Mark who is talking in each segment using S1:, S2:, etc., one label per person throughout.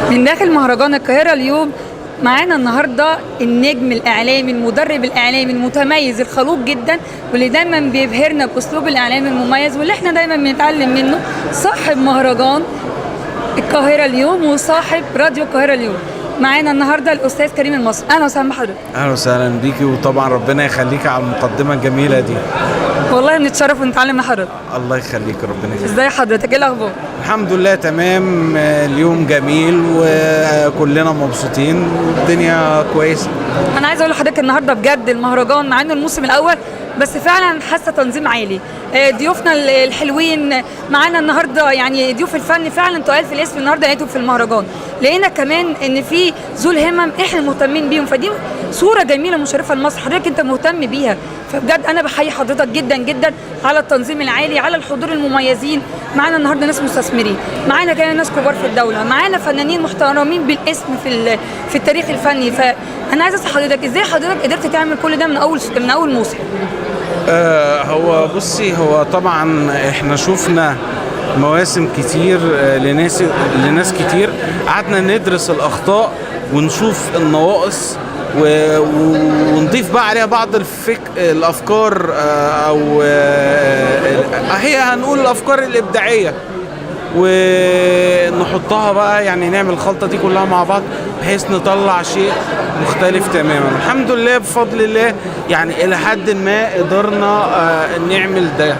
S1: من داخل مهرجان القاهرة اليوم معانا النهارده النجم الإعلامي المدرب الإعلامي المتميز الخلوق جدا، واللي دايما بيبهرنا بأسلوب الإعلام المميز واللي احنا دايما بنتعلم منه، صاحب مهرجان القاهرة اليوم وصاحب راديو القاهرة اليوم. معانا النهارده الأستاذ كريم المصري. أهلا وسهلا بحضرتك.
S2: اهلا وسهلا بيكي، وطبعا ربنا يخليكي على المقدمه الجميله دي.
S1: والله بنتشرف ونتعلم من حضرتك.
S2: الله يخليك، ربنا يخليك.
S1: ازاي حضرتك؟ ايه الأخبار؟
S2: الحمد لله تمام، اليوم جميل وكلنا مبسوطين والدنيا كويسه.
S1: أنا عايزة أقول لحضرتك النهارده بجد المهرجان مع إنه الموسم الأول بس فعلا حاسه تنظيم عالي. ضيوفنا الحلوين معانا النهارده، يعني ضيوف الفن فعلا تقال في الاسم النهارده لقيتهم في المهرجان. لقينا كمان ان في ذو الهمم احنا مهتمين بيهم، فدي صوره جميله مشرفه لمصر. حضرتك انت مهتم بيها، فبجد انا بحيي حضرتك جدا جدا على التنظيم العالي، على الحضور المميزين. معانا النهارده ناس مستثمرين، معانا كمان ناس كبار في الدوله، معانا فنانين محترمين بالاسم في التاريخ الفني. فانا عايزه اسال حضرتك ازاي حضرتك قدرت تعمل كل ده من اول موسم؟
S2: هو بصي، هو طبعا احنا شفنا مواسم كتير لناس كتير، قعدنا ندرس الأخطاء ونشوف النواقص ونضيف بقى عليها بعض الأفكار، أو هي هنقول الأفكار الإبداعية، ونحطها بقى، يعني نعمل الخلطة دي كلها مع بعض بحيث نطلع شيء مختلف تماما. الحمد لله بفضل الله، يعني إلى حد ما قدرنا نعمل ده.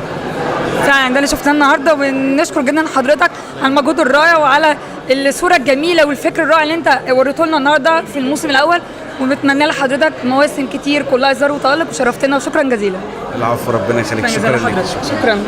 S1: فعلا ده اللي شفناه النهارده، وبنشكر جدا حضرتك على المجهود الرائع وعلى الصوره الجميله والفكر الرائع اللي انت وريته لنا النهارده في الموسم الاول، وبتمنى لحضرتك مواسم كتير كلها إصرار وتألق، وشرفتنا وشكرا جزيلا.
S2: العفو، ربنا يخليك. شكرا لك.
S1: شكرا.